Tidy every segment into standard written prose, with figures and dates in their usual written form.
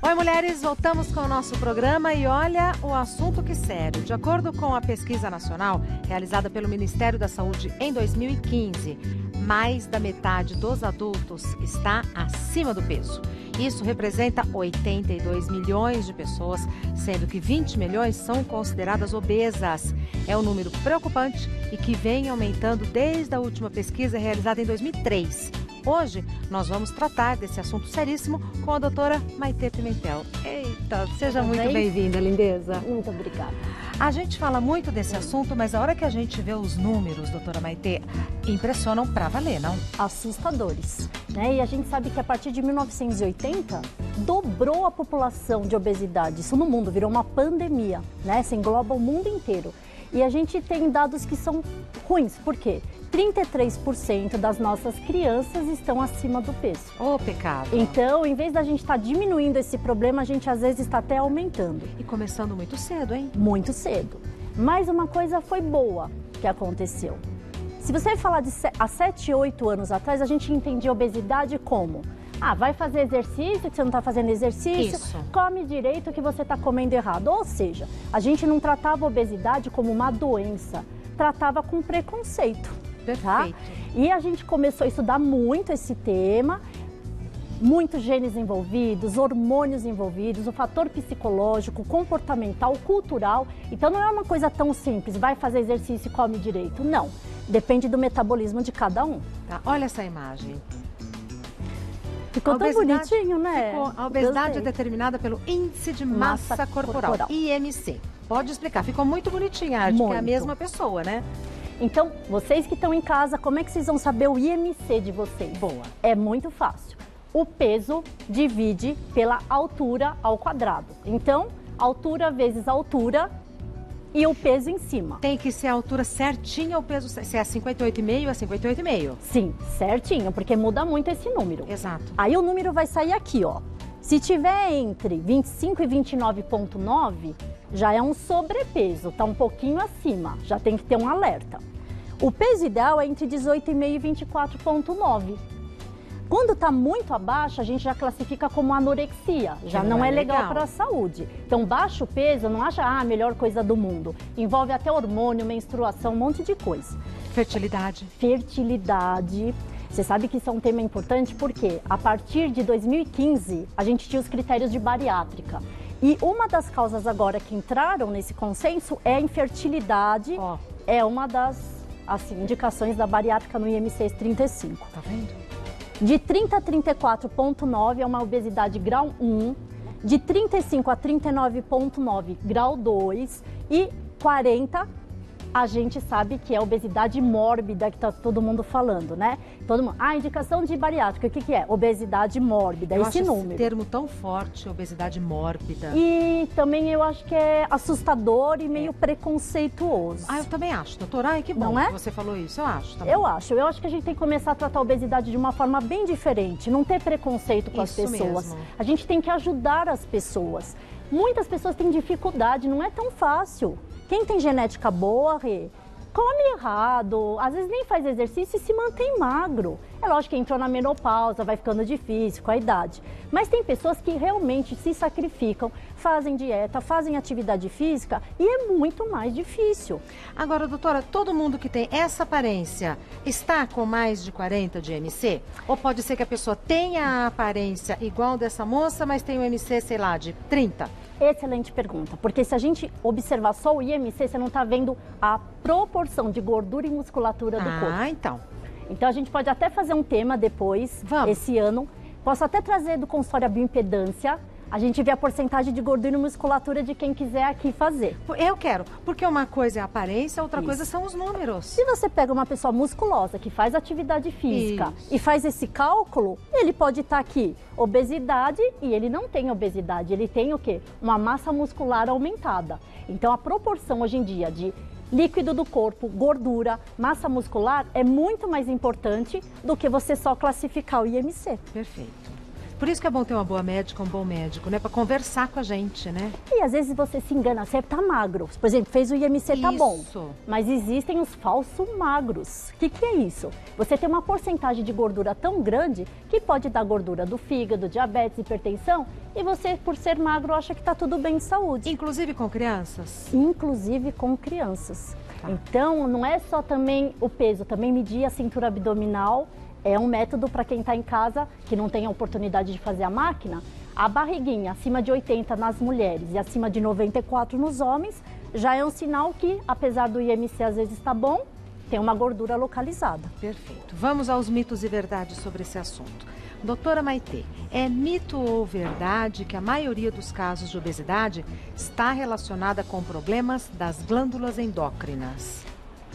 Oi, mulheres, voltamos com o nosso programa e olha o assunto que sério. De acordo com a pesquisa nacional realizada pelo Ministério da Saúde em 2015, mais da metade dos adultos está acima do peso. Isso representa 82 milhões de pessoas, sendo que 20 milhões são consideradas obesas. É um número preocupante e que vem aumentando desde a última pesquisa realizada em 2003. Hoje, nós vamos tratar desse assunto seríssimo com a doutora Maitê Pimentel. Eita, seja muito bem-vinda, lindeza. Muito obrigada. A gente fala muito desse assunto, mas a hora que a gente vê os números, doutora Maitê, impressionam pra valer, não? Assustadores, né? E a gente sabe que a partir de 1980, dobrou a população de obesidade. Isso no mundo, virou uma pandemia, né? Se engloba o mundo inteiro. E a gente tem dados que são ruins, por quê? 33% das nossas crianças estão acima do peso. Ô, pecado! Então, em vez da gente estar diminuindo esse problema, a gente às vezes está até aumentando. E começando muito cedo, hein? Muito cedo. Mas uma coisa foi boa que aconteceu. Se você falar de há 7, 8 anos atrás, a gente entendia obesidade como... vai fazer exercício, que você não está fazendo exercício, Isso. Come direito que você está comendo errado. Ou seja, a gente não tratava a obesidade como uma doença, tratava com preconceito. Perfeito. Tá? E a gente começou a estudar muito esse tema, muitos genes envolvidos, hormônios envolvidos, o fator psicológico, comportamental, cultural. Então não é uma coisa tão simples, vai fazer exercício e come direito. Não, depende do metabolismo de cada um. Tá, olha essa imagem. Ficou tão bonitinho, né? A obesidade é determinada pelo Índice de Massa Corporal, IMC. Pode explicar, ficou muito bonitinha a arte, porque é a mesma pessoa, né? Então, vocês que estão em casa, como é que vocês vão saber o IMC de vocês? Boa. É muito fácil. O peso divide pela altura ao quadrado. Então, altura vezes altura e o peso em cima. Tem que ser a altura certinha, o peso, se é 58,5, é 58,5. Sim, certinho, porque muda muito esse número. Exato. Aí o número vai sair aqui, ó. Se tiver entre 25 e 29,9, já é um sobrepeso, tá um pouquinho acima, já tem que ter um alerta. O peso ideal é entre 18,5 e 24,9. Quando está muito abaixo, a gente já classifica como anorexia, já não é legal para a saúde. Então, baixo peso, não acha a melhor coisa do mundo. Envolve até hormônio, menstruação, um monte de coisa. Fertilidade. Fertilidade. Você sabe que isso é um tema importante porque a partir de 2015, a gente tinha os critérios de bariátrica. E uma das causas agora que entraram nesse consenso é a infertilidade. É uma das indicações da bariátrica no IMC 35. Tá vendo? De 30 a 34,9 é uma obesidade grau 1, de 35 a 39,9 grau 2 e 40 a gente sabe que é obesidade mórbida, que tá todo mundo falando, né? Todo mundo, indicação de bariátrica, o que é? Obesidade mórbida, esse número. Esse termo tão forte, obesidade mórbida. E também eu acho que é assustador e meio preconceituoso. Eu também acho, doutora. Que bom que você falou isso, eu acho. Também. Eu acho que a gente tem que começar a tratar a obesidade de uma forma bem diferente, não ter preconceito com as pessoas. Mesmo. A gente tem que ajudar as pessoas. Muitas pessoas têm dificuldade, não é tão fácil. Quem tem genética boa, come errado, às vezes nem faz exercício e se mantém magro. É lógico que entrou na menopausa, vai ficando difícil com a idade. Mas tem pessoas que realmente se sacrificam, fazem dieta, fazem atividade física e é muito mais difícil. Agora, doutora, todo mundo que tem essa aparência está com mais de 40 de IMC? Ou pode ser que a pessoa tenha a aparência igual dessa moça, mas tem o IMC, sei lá, de 30? Excelente pergunta, porque se a gente observar só o IMC, você não está vendo a proporção de gordura e musculatura do corpo. Então a gente pode até fazer um tema depois, esse ano. Posso até trazer do consultório a bioimpedância. A gente vê a porcentagem de gordura e musculatura de quem quiser aqui fazer. Eu quero, porque uma coisa é a aparência, outra coisa são os números. Se você pega uma pessoa musculosa que faz atividade física e faz esse cálculo, ele pode estar aqui, obesidade, e ele não tem obesidade, ele tem o quê? Uma massa muscular aumentada. Então a proporção hoje em dia de líquido do corpo, gordura, massa muscular é muito mais importante do que você só classificar o IMC. Perfeito. Por isso que é bom ter uma boa médica, um bom médico, né? Para conversar com a gente, né? E às vezes você se engana, você tá magro. Por exemplo, fez o IMC, tá bom. Mas existem os falsos magros. O que é isso? Você tem uma porcentagem de gordura tão grande que pode dar gordura do fígado, diabetes, hipertensão, e você, por ser magro, acha que tá tudo bem de saúde. Inclusive com crianças? Inclusive com crianças. Tá. Então, não é só também o peso, também medir a cintura abdominal. É um método para quem está em casa, que não tem a oportunidade de fazer a máquina. A barriguinha acima de 80 nas mulheres e acima de 94 nos homens, já é um sinal que, apesar do IMC às vezes estar bom, tem uma gordura localizada. Perfeito. Vamos aos mitos e verdades sobre esse assunto. Doutora Maitê, é mito ou verdade que a maioria dos casos de obesidade está relacionada com problemas das glândulas endócrinas?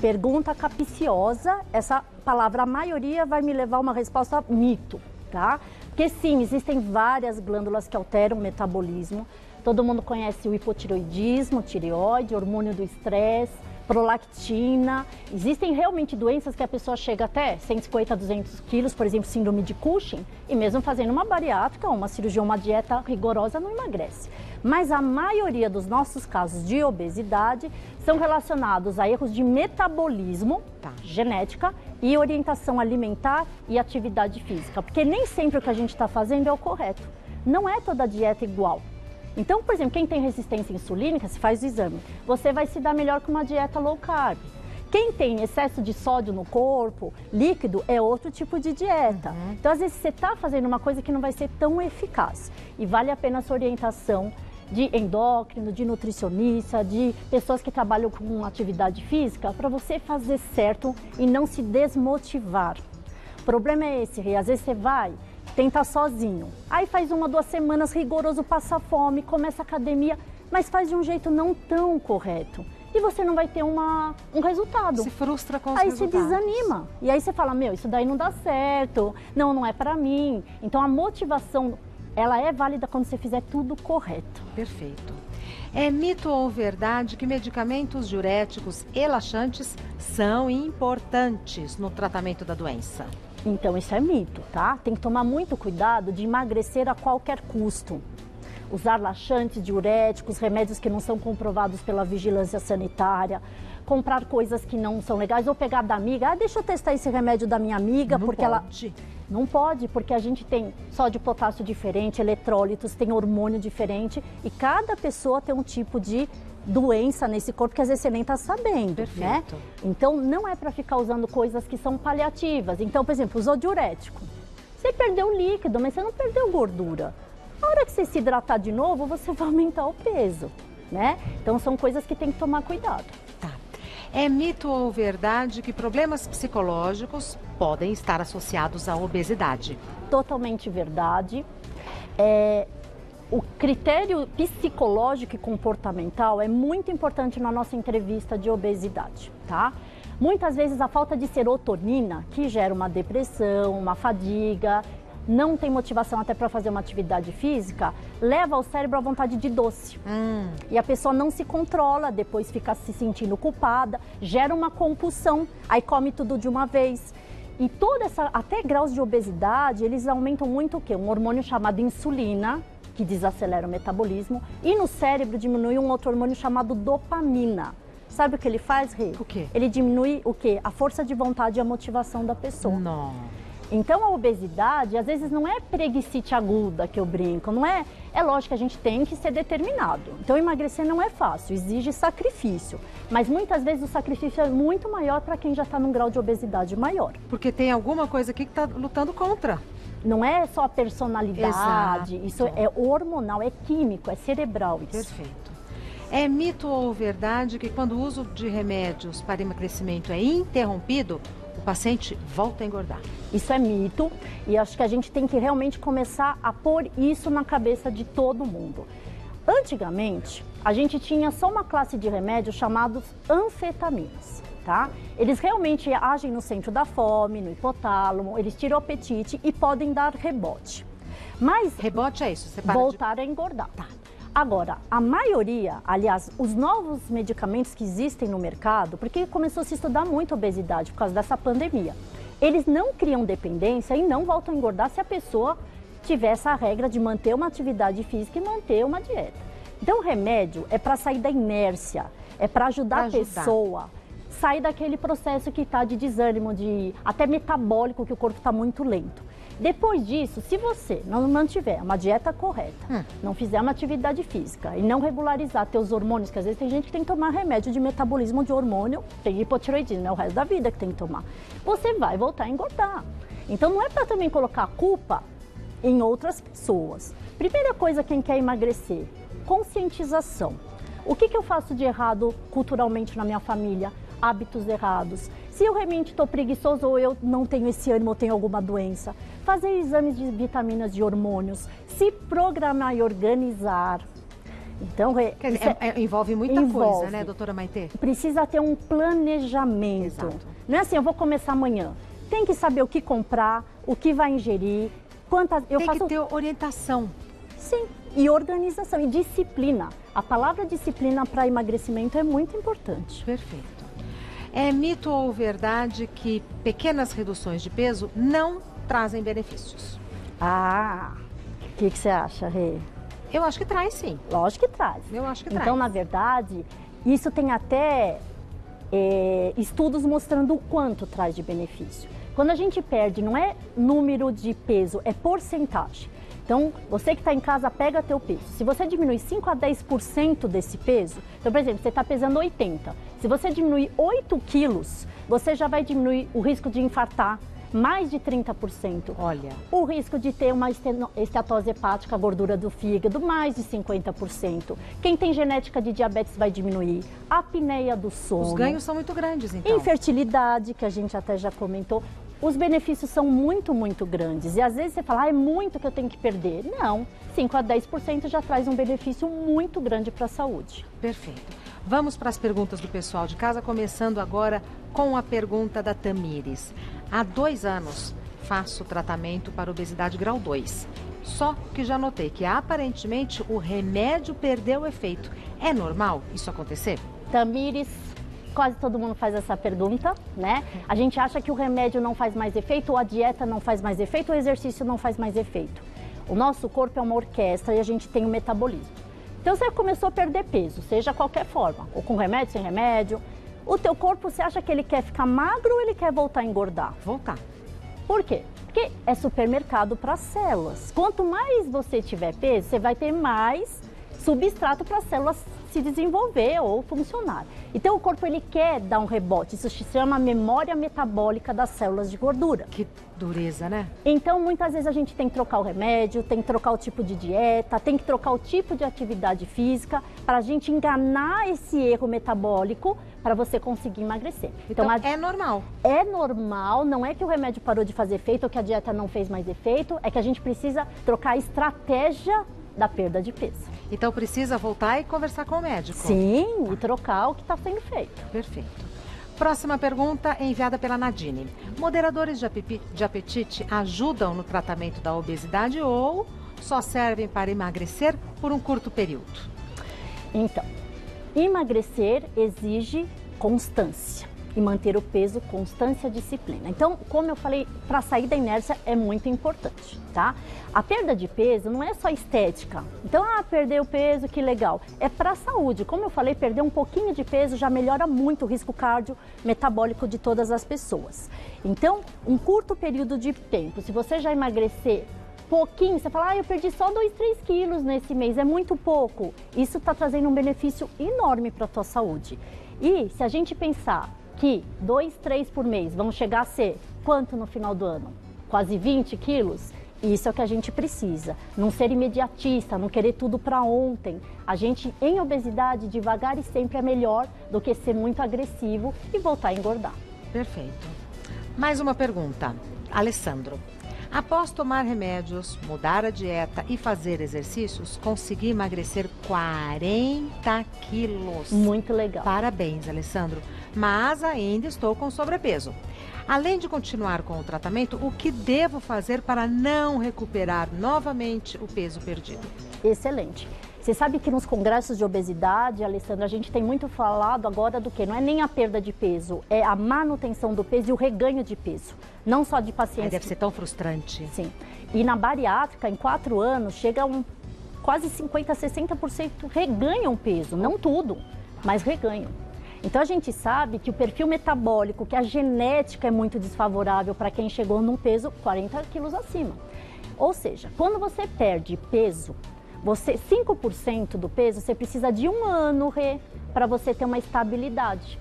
Pergunta capciosa, essa palavra a maioria vai me levar a uma resposta mito, tá? Porque sim, existem várias glândulas que alteram o metabolismo. Todo mundo conhece o hipotireoidismo, tireoide, hormônio do estresse, prolactina. Existem realmente doenças que a pessoa chega até 150 a 200 quilos, por exemplo, síndrome de Cushing, e mesmo fazendo uma bariátrica, uma cirurgia, uma dieta rigorosa, não emagrece. Mas a maioria dos nossos casos de obesidade são relacionados a erros de metabolismo, genética, e orientação alimentar e atividade física. Porque nem sempre o que a gente está fazendo é o correto. Não é toda dieta igual. Então, por exemplo, quem tem resistência insulínica, se faz o exame, você vai se dar melhor com uma dieta low carb. Quem tem excesso de sódio no corpo, líquido, é outro tipo de dieta. Então, às vezes, você está fazendo uma coisa que não vai ser tão eficaz. E vale a pena essa orientação de endócrino, de nutricionista, de pessoas que trabalham com atividade física, para você fazer certo e não se desmotivar. O problema é esse, Rê. Às vezes você vai tentar sozinho. Aí faz 1 ou 2 semanas rigoroso, passa fome, começa a academia, mas faz de um jeito não tão correto. E você não vai ter um resultado. Se frustra com os aí resultados. Aí você desanima. E aí você fala, meu, isso daí não dá certo. Não é pra mim. Então a motivação, ela é válida quando você fizer tudo correto. Perfeito. É mito ou verdade que medicamentos diuréticos e laxantes são importantes no tratamento da doença? Então, isso é mito, tá? Tem que tomar muito cuidado de emagrecer a qualquer custo. Usar laxantes, diuréticos, remédios que não são comprovados pela vigilância sanitária, comprar coisas que não são legais, ou pegar da amiga, deixa eu testar esse remédio da minha amiga, não porque pode. ela... Não pode, porque a gente tem sódio e potássio diferente, eletrólitos, tem hormônio diferente, e cada pessoa tem um tipo de doença nesse corpo que às vezes você nem está sabendo, Perfeito. né? Então, não é para ficar usando coisas que são paliativas. Então, por exemplo, usou diurético. Você perdeu líquido, mas você não perdeu gordura. Na hora que você se hidratar de novo, você vai aumentar o peso, né? Então, são coisas que tem que tomar cuidado. Tá. É mito ou verdade que problemas psicológicos podem estar associados à obesidade? Totalmente verdade. O critério psicológico e comportamental é muito importante na nossa entrevista de obesidade, tá? Muitas vezes a falta de serotonina, que gera uma depressão, uma fadiga, não tem motivação até para fazer uma atividade física, leva ao cérebro a vontade de doce. E a pessoa não se controla, depois fica se sentindo culpada, gera uma compulsão, aí come tudo de uma vez. E toda essa, até graus de obesidade, eles aumentam muito o quê? Um hormônio chamado insulina, que desacelera o metabolismo, e no cérebro diminui um outro hormônio chamado dopamina. Sabe o que ele faz, Rê? O quê? Ele diminui o quê? A força de vontade e a motivação da pessoa. Não. Então a obesidade, às vezes não é preguicite aguda que eu brinco, não é? É lógico que a gente tem que ser determinado. Então emagrecer não é fácil, exige sacrifício. Mas muitas vezes o sacrifício é muito maior para quem já está num grau de obesidade maior. Porque tem alguma coisa aqui que está lutando contra. Não é só a personalidade, Exato. Isso é hormonal, é químico, é cerebral isso. Perfeito. É mito ou verdade que quando o uso de remédios para emagrecimento é interrompido, o paciente volta a engordar? Isso é mito e acho que a gente tem que realmente começar a pôr isso na cabeça de todo mundo. Antigamente, a gente tinha só uma classe de remédios chamados anfetaminas. Tá? Eles realmente agem no centro da fome, no hipotálamo, eles tiram o apetite e podem dar rebote. Mas rebote é isso? Você voltar a engordar. Tá. Agora, a maioria, aliás, os novos medicamentos que existem no mercado, porque começou a se estudar muito obesidade por causa dessa pandemia, eles não criam dependência e não voltam a engordar se a pessoa tiver essa regra de manter uma atividade física e manter uma dieta. Então, o remédio é para sair da inércia, é para ajudar a pessoa a sair daquele processo que está de desânimo, de até metabólico, que o corpo está muito lento. Depois disso, se você não mantiver uma dieta correta, não fizer uma atividade física e não regularizar teus hormônios, que às vezes tem gente que tem que tomar remédio de metabolismo de hormônio, tem hipotireoidismo, é o resto da vida que tem que tomar, você vai voltar a engordar. Então não é para também colocar a culpa em outras pessoas. Primeira coisa, quem quer emagrecer, conscientização. O que eu faço de errado culturalmente na minha família? Hábitos errados. Se eu realmente estou preguiçoso ou eu não tenho esse ânimo ou tenho alguma doença, fazer exames de vitaminas, de hormônios, se programar e organizar. Então, envolve muita coisa, né, doutora Maitê? Precisa ter um planejamento. Exato. Não é assim, eu vou começar amanhã. Tem que saber o que comprar, o que vai ingerir, Tem que ter orientação. Sim, e organização e disciplina. A palavra disciplina para emagrecimento é muito importante. Perfeito. É mito ou verdade que pequenas reduções de peso não trazem benefícios? O que você acha, Rê? Eu acho que traz, sim. Lógico que traz. Eu acho que traz. Então, na verdade, isso tem até estudos mostrando o quanto traz de benefício. Quando a gente perde, não é número de peso, é porcentagem. Então, você que está em casa, pega teu peso. Se você diminuir 5 a 10% desse peso, então, por exemplo, você está pesando 80. Se você diminuir 8 quilos, você já vai diminuir o risco de infartar mais de 30%. Olha. O risco de ter uma esteatose hepática, gordura do fígado, mais de 50%. Quem tem genética de diabetes vai diminuir. A apneia do sono. Os ganhos são muito grandes, então. Infertilidade, que a gente até já comentou. Os benefícios são muito, muito grandes. E às vezes você fala, é muito que eu tenho que perder. Não, 5 a 10% já traz um benefício muito grande para a saúde. Perfeito. Vamos para as perguntas do pessoal de casa, começando agora com a pergunta da Tamires. Há 2 anos faço tratamento para obesidade grau 2. Só que já notei que aparentemente o remédio perdeu o efeito. É normal isso acontecer? Tamires, quase todo mundo faz essa pergunta, né? A gente acha que o remédio não faz mais efeito, ou a dieta não faz mais efeito, ou o exercício não faz mais efeito. O nosso corpo é uma orquestra e a gente tem um metabolismo. Então você começou a perder peso, seja qualquer forma, ou com remédio, sem remédio. O teu corpo, você acha que ele quer ficar magro ou ele quer voltar a engordar? Voltar. Por quê? Porque é supermercado para células. Quanto mais você tiver peso, você vai ter mais substrato para as células se desenvolver ou funcionar. Então o corpo ele quer dar um rebote, isso se chama memória metabólica das células de gordura. Que dureza, né? Então muitas vezes a gente tem que trocar o remédio, tem que trocar o tipo de dieta, tem que trocar o tipo de atividade física para a gente enganar esse erro metabólico para você conseguir emagrecer. Então é normal. É normal, não é que o remédio parou de fazer efeito ou que a dieta não fez mais efeito, é que a gente precisa trocar a estratégia da perda de peso. Então precisa voltar e conversar com o médico. Sim, e trocar o que está sendo feito. Perfeito. Próxima pergunta é enviada pela Nadine. Moderadores de apetite ajudam no tratamento da obesidade ou só servem para emagrecer por um curto período? Então, emagrecer exige constância. E manter o peso, constância e disciplina. Então, como eu falei, para sair da inércia é muito importante, tá? A perda de peso não é só estética. Então, perder o peso, que legal. É para a saúde. Como eu falei, perder um pouquinho de peso já melhora muito o risco cardio-metabólico de todas as pessoas. Então, um curto período de tempo, se você já emagrecer pouquinho, você fala, eu perdi só 2, 3 quilos nesse mês, é muito pouco. Isso está trazendo um benefício enorme para a tua saúde. E se a gente pensar que 2, 3 por mês vão chegar a ser quanto no final do ano? Quase 20 quilos? Isso é o que a gente precisa. Não ser imediatista, não querer tudo para ontem. A gente, em obesidade, devagar e sempre é melhor do que ser muito agressivo e voltar a engordar. Perfeito. Mais uma pergunta. Alessandro. Após tomar remédios, mudar a dieta e fazer exercícios, consegui emagrecer 40 quilos. Muito legal. Parabéns, Alessandro. Mas ainda estou com sobrepeso. Além de continuar com o tratamento, o que devo fazer para não recuperar novamente o peso perdido? Excelente. Você sabe que nos congressos de obesidade, Alessandra, a gente tem muito falado agora do que? Não é nem a perda de peso, é a manutenção do peso e o reganho de peso. Não só de pacientes... Deve ser tão frustrante. Sim. E na bariátrica, em 4 anos, chega a quase 50%, 60% reganham peso. Não tudo, mas reganham. Então a gente sabe que o perfil metabólico, que a genética é muito desfavorável para quem chegou num peso 40 quilos acima. Ou seja, quando você perde peso, 5% do peso, você precisa de 1 ano para você ter uma estabilidade.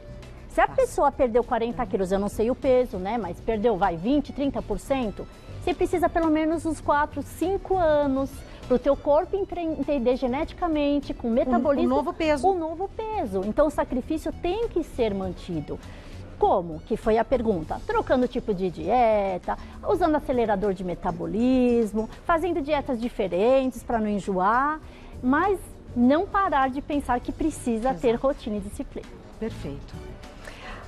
Se a pessoa perdeu 40 quilos, eu não sei o peso, né? Mas perdeu, 20, 30%, você precisa pelo menos uns 4, 5 anos para o teu corpo entender geneticamente, com metabolismo, um novo peso. Um novo peso. Então o sacrifício tem que ser mantido. Como? Que foi a pergunta. Trocando o tipo de dieta, usando acelerador de metabolismo, fazendo dietas diferentes para não enjoar, mas não parar de pensar que precisa ter rotina e disciplina. Perfeito.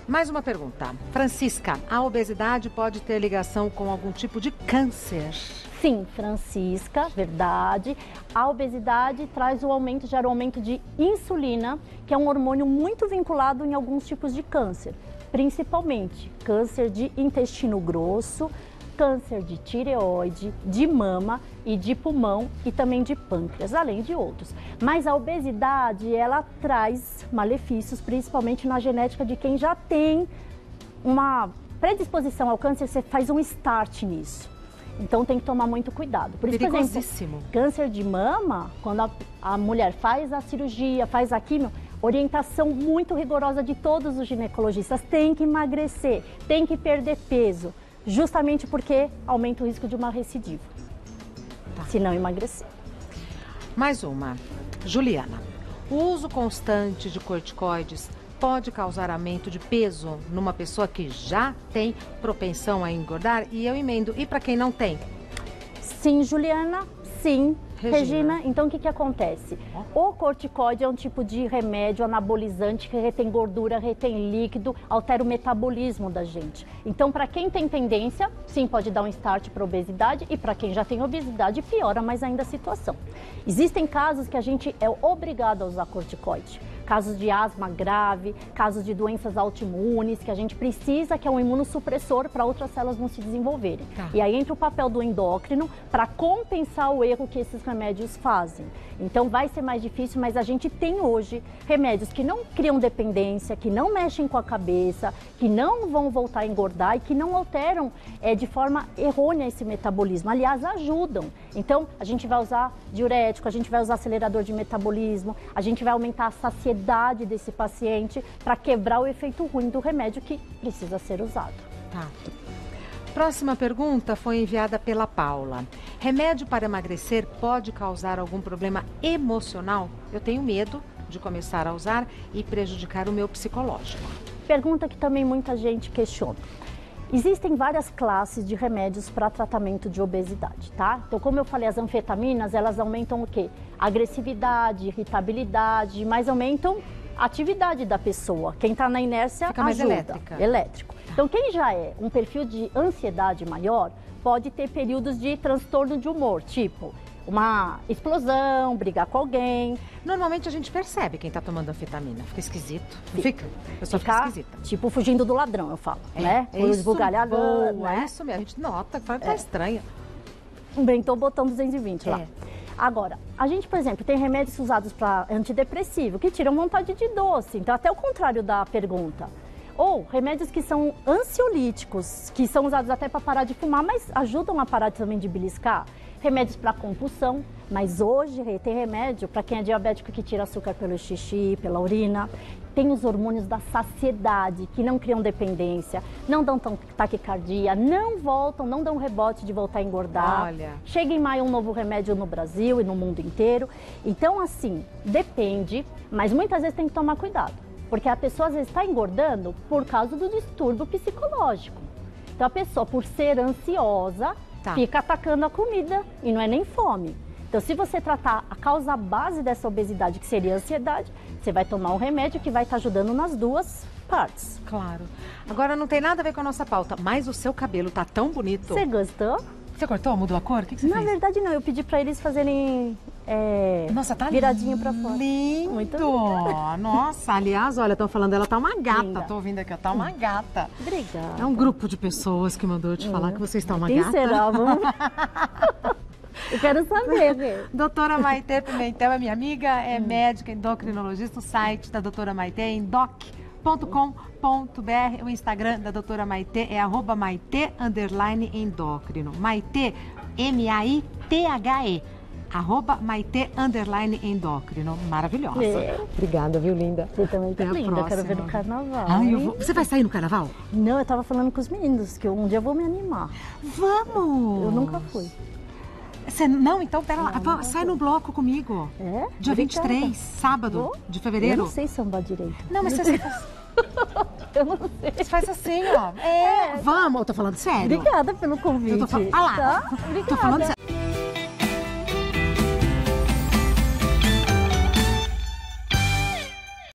Mais uma pergunta. Francisca, a obesidade pode ter ligação com algum tipo de câncer? Sim, Francisca, verdade. A obesidade gera um aumento de insulina, que é um hormônio muito vinculado em alguns tipos de câncer. Principalmente câncer de intestino grosso, câncer de tireoide, de mama e de pulmão e também de pâncreas, além de outros. Mas a obesidade, ela traz malefícios, principalmente na genética de quem já tem uma predisposição ao câncer, você faz um start nisso. Então tem que tomar muito cuidado. Por isso, por exemplo, câncer de mama, quando a mulher faz a cirurgia, faz a quimio, orientação muito rigorosa de todos os ginecologistas, tem que emagrecer, tem que perder peso, justamente porque aumenta o risco de uma recidiva, se não emagrecer. Mais uma. Juliana, o uso constante de corticoides pode causar aumento de peso numa pessoa que já tem propensão a engordar? E eu emendo, e para quem não tem? Sim, Juliana, sim. Regina, então o que acontece? O corticoide é um tipo de remédio anabolizante que retém gordura, retém líquido, altera o metabolismo da gente. Então, para quem tem tendência, sim, pode dar um start para obesidade, e para quem já tem obesidade, piora mais ainda a situação. Existem casos que a gente é obrigado a usar corticoide. Casos de asma grave, casos de doenças autoimunes, que a gente precisa, que é um imunossupressor para outras células não se desenvolverem. E aí entra o papel do endócrino para compensar o erro que esses remédios fazem. Então vai ser mais difícil, mas a gente tem hoje remédios que não criam dependência, que não mexem com a cabeça, que não vão voltar a engordar e que não alteram de forma errônea esse metabolismo. Aliás, ajudam. Então a gente vai usar diurético, a gente vai usar acelerador de metabolismo, a gente vai aumentar a saciedade desse paciente para quebrar o efeito ruim do remédio que precisa ser usado. Tá. Próxima pergunta foi enviada pela Paula. Remédio para emagrecer pode causar algum problema emocional? Eu tenho medo de começar a usar e prejudicar o meu psicológico. Pergunta que também muita gente questiona. Existem várias classes de remédios para tratamento de obesidade, tá? Então, como eu falei, as anfetaminas, elas aumentam o quê? Agressividade, irritabilidade, mas aumentam a atividade da pessoa. Quem está na inércia fica mais ajuda. Elétrico. Então, quem já é um perfil de ansiedade maior, pode ter períodos de transtorno de humor, tipo uma explosão, brigar com alguém. Normalmente a gente percebe quem está tomando anfetamina. Fica esquisito. Fica. A pessoa fica esquisita. Tipo fugindo do ladrão, eu falo, né? Esbugalhador, né? É isso mesmo. A gente nota que tá estranha. Bem, tô botando 220 lá. Agora, a gente, por exemplo, tem remédios usados para antidepressivo que tiram vontade de doce. Então, até o contrário da pergunta. Ou remédios que são ansiolíticos, que são usados até para parar de fumar, mas ajudam a parar também de beliscar. Remédios para compulsão, mas hoje tem remédio para quem é diabético que tira açúcar pelo xixi, pela urina. Tem os hormônios da saciedade, que não criam dependência, não dão taquicardia, não dão rebote de voltar a engordar. Olha. Chega em maio um novo remédio no Brasil e no mundo inteiro. Então, assim, depende, mas muitas vezes tem que tomar cuidado. Porque a pessoa às vezes está engordando por causa do distúrbio psicológico. Então a pessoa, por ser ansiosa, fica atacando a comida e não é nem fome. Então se você tratar a causa base dessa obesidade, que seria a ansiedade, você vai tomar um remédio que vai estar ajudando nas duas partes. Claro. Agora não tem nada a ver com a nossa pauta, mas o seu cabelo tá tão bonito. Você gostou? Você cortou? Mudou a cor? O que você fez? Na verdade não, eu pedi para eles fazerem Nossa, tá viradinho pra fora. Lindo! Muito obrigada. Nossa, aliás, olha, estão falando, ela tá uma gata. Linda. Tô ouvindo aqui, ó, tá uma gata. Obrigada. É um grupo de pessoas que mandou te falar que você está uma Quem gata. será? Vamos... Eu quero saber. Doutora Maitê Pimentel é minha amiga, é médica endocrinologista. O site da doutora Maitê é endoc.com.br. O Instagram da doutora Maitê é @maitê_endócrino. Maitê, M-A-I-T-H-E. @maitê_endócrino. Maravilhosa. É. Obrigada, viu, linda? Você também tá Até a linda, eu quero ver no próxima. carnaval. Ai, hein? Você vai sair no carnaval? Não, eu tava falando com os meninos que um dia eu vou me animar. Vamos! Eu nunca fui. Você não? Então pera lá. Não, Sai no bloco comigo. É? Dia Obrigada. 23, sábado Vou? de Eu fevereiro. não sei sambar direito. Não, mas você Eu não sei. faz assim, ó. Vamos, eu tô falando sério. Obrigada pelo convite. Eu tô falando. Ah lá, Tá? tô Obrigada. falando sério.